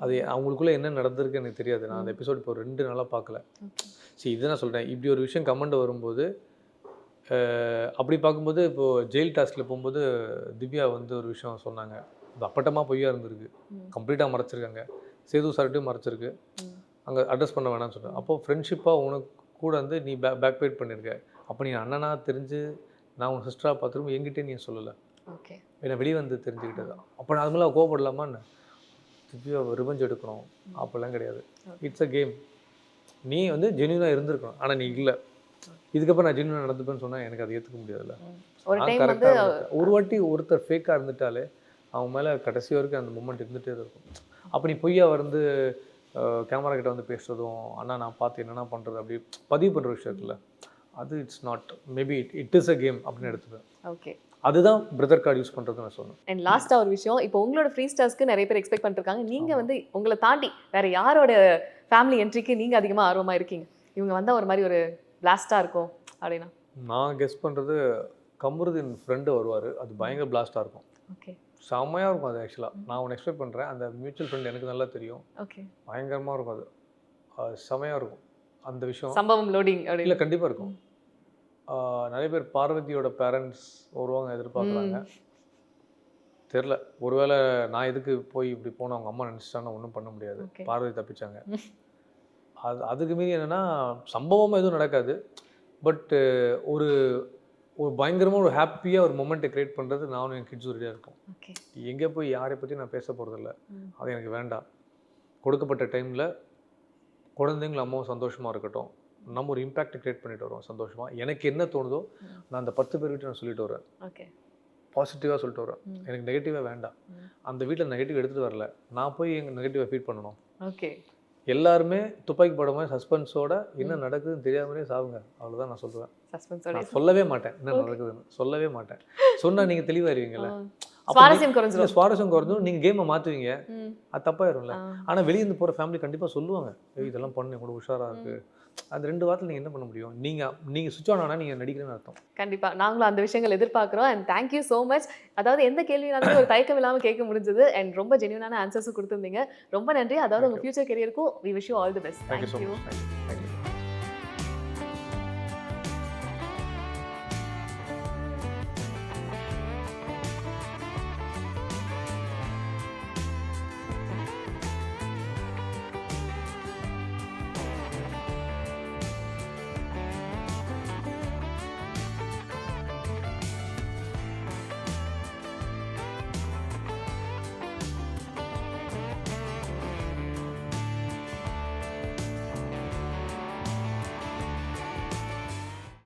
அது அவங்களுக்குள்ள என்ன நடந்திருக்கு எனக்கு தெரியாது. நான் அந்த எபிசோட் இப்போ 2 நாளாக பார்க்கல. சரி, இதை நான் சொல்கிறேன். இப்படி ஒரு விஷயம் கமெண்ட் வரும்போது அப்படி பார்க்கும்போது இப்போது ஜெயில் டாஸ்கில் போகும்போது திவ்யா வந்து ஒரு விஷயம் சொன்னாங்க, அது அப்பட்டமாக பொய்யா இருந்திருக்கு, கம்ப்ளீட்டாக மறைச்சிருக்காங்க. சேது சார்ட்டையும் மறைச்சிருக்கு, அங்கே அட்ரஸ் பண்ண வேணாம்னு சொல்கிறேன். அப்போது ஃப்ரெண்ட்ஷிப்பாக உனக்கு கூட வந்து நீ பேக் பைட் பண்ணியிருக்க. அப்போ நீ அண்ணனாக தெரிஞ்சு நான் உன் சிஸ்டராக பார்த்துருக்கும் என்கிட்டே நீ சொல்லலை. ஓகே, என்னை வெளியே வந்து தெரிஞ்சுக்கிட்டது தான். அப்போ நான் அது மேலே கோவப்படலாமான்னு திவ்யா ரிவெஞ்ச் எடுக்கணும் அப்போல்லாம் கிடையாது. It's a game. நீ வந்து ஜென்யூனாக இருந்திருக்கணும், ஆனால் நீ இல்லை. இதுக்கப்புறம் நான் ஜென்யூனாக நடந்துப்பேன்னு சொன்னால் எனக்கு அதை ஏற்றுக்க முடியாதுல்ல. ஒரு வாட்டி ஒருத்தர் ஃபேக்காக இருந்துட்டாலே அவங்க மேலே கடைசி வரைக்கும் அந்த மூமெண்ட் இருந்துகிட்டே தான் இருக்கும். அப்போ நீ பொய்யா வந்து கேமரா கிட்ட வந்து பேசுகிறதும் அண்ணா நான் பார்த்து என்னென்ன பண்ணுறது அப்படி பதிவு பண்ணுற விஷயம் இருக்குல்ல, அது it's not, maybe it is a game அப்படின்னு எடுத்துப்பேன். ஓகே, அதுதான் பிரதர் கார்டு யூஸ் பண்ணுறது நான் சொன்னேன். அண்ட் லாஸ்ட்டாக ஒரு விஷயம், இப்போ உங்களோட ஃப்ரீ ஸ்டார்ஸ்க்கு நிறைய பேர் எக்ஸ்பெக்ட் பண்ணிருக்காங்க, நீங்கள் வந்து உங்களை தாண்டி வேறு யாரோட ஃபேமிலி என்ட்ரிக்கு நீங்கள் அதிகமாக ஆர்வமாக இருக்கீங்க, இவங்க வந்தால் ஒரு மாதிரி ஒரு பிளாஸ்டாக இருக்கும் அப்படின்னா? நான் கெஸ் பண்ணுறது கமருதீன் ஃப்ரெண்டு வருவார், அது பயங்கர பிளாஸ்டாக இருக்கும். ஓகே, செம்மையாக இருக்கும் அது. ஆக்சுவலாக நான் ஒன்று எக்ஸ்பெக்ட் பண்ணுறேன், அந்த மியூச்சுவல் ஃப்ரெண்ட் எனக்கு நல்லா தெரியும். ஓகே, பயங்கரமாக இருக்கும், அது செம்மையாக இருக்கும் அந்த விஷயம். சம்பவம் லோடிங் இல்லை, கண்டிப்பாக இருக்கும். நிறைய பேர் பார்வதியோட பேரண்ட்ஸ் வருவாங்க எதிர்பார்க்குறாங்க. தெரில, ஒருவேளை நான் எதுக்கு போய் இப்படி போனால் அவங்க அம்மா நினச்சிட்டாங்கன்னா ஒன்றும் பண்ண முடியாது. பார்வதி தப்பிச்சாங்க. அதுக்கு மீறி என்னென்னா சம்பவமாக எதுவும் நடக்காது. பட் ஒரு ஒரு பயங்கரமாக ஒரு ஹாப்பியாக ஒரு மொமெண்ட்டை க்ரியேட் பண்ணுறது நானும் என் கிட்ஸும் ரெடியாக இருக்கும். ஓகே. எங்கே போய் யாரை பற்றி நான் பேச போகிறதில்ல, அது எனக்கு வேண்டாம். கொடுக்கப்பட்ட டைமில் குழந்தைங்களும் அம்மாவும் சந்தோஷமாக இருக்கட்டும், நம்ம ஒரு இம்பேக்ட் க்ரியேட் பண்ணிட்டு வரோம் சந்தோஷமாக. எனக்கு என்ன தோணுதோ நான் அந்த 10 பேர்கிட்ட நான் சொல்லிட்டு வரேன். ஓகே. பாசிட்டிவாக சொல்லிட்டு வரேன். எனக்கு நெகட்டிவாக வேண்டாம். அந்த வீட்டில் நெகட்டிவ் எடுத்துகிட்டு வரல, நான் போய் எங்கள் நெகட்டிவாக ஃபீட் பண்ணணும். ஓகே. எல்லாருமே துப்பாக்கி படம் மாதிரி சஸ்பென்ஸோட என்ன நடக்குதுன்னு தெரியாமலே சாவுங்க, அவ்வளோதான் நான் சொல்லுவேன். சஸ்பென்ஸோட நான் சொல்லவே மாட்டேன் என்ன நடக்குதுன்னு, சொல்லவே மாட்டேன். சொன்னால் நீங்கள் தெளிவாயிருவீங்கல்ல, சுவாரஸ்யம் குறைஞ்சிரும். சுவாரஸ்யம் குறைஞ்சும் நீங்கள் கேமை மாற்றுவீங்க, அது தப்பாயிரும்ல. ஆனால் வெளியேருந்து போகிற ஃபேமிலி கண்டிப்பாக சொல்லுவாங்க, இதெல்லாம் பண்ணு கூட உஷாராக இருக்குது. அந்த 2 வாரத்தில் நீங்கள் என்ன பண்ண முடியும்? நீங்கள் சுவிட்ச் ஆன் ஆனால் நீங்கள் நடிக்கிறேன்னு அர்த்தம். கண்டிப்பா நாங்களும் அந்த விஷயங்கள் எதிர்பார்க்குறோம். And thank you so much. அதாவது எந்த கேள்வினாலுமே ஒரு தயக்கம் இல்லாமல் கேட்க முடிஞ்சது. அண்ட் ரொம்ப ஜென்யூனான ஆன்சர்ஸும் கொடுத்துருந்தீங்க. ரொம்ப நன்றி. அதாவது உங்கள் ஃபியூச்சர் கெரியருக்கும் we wish you all the best. Thank you so much.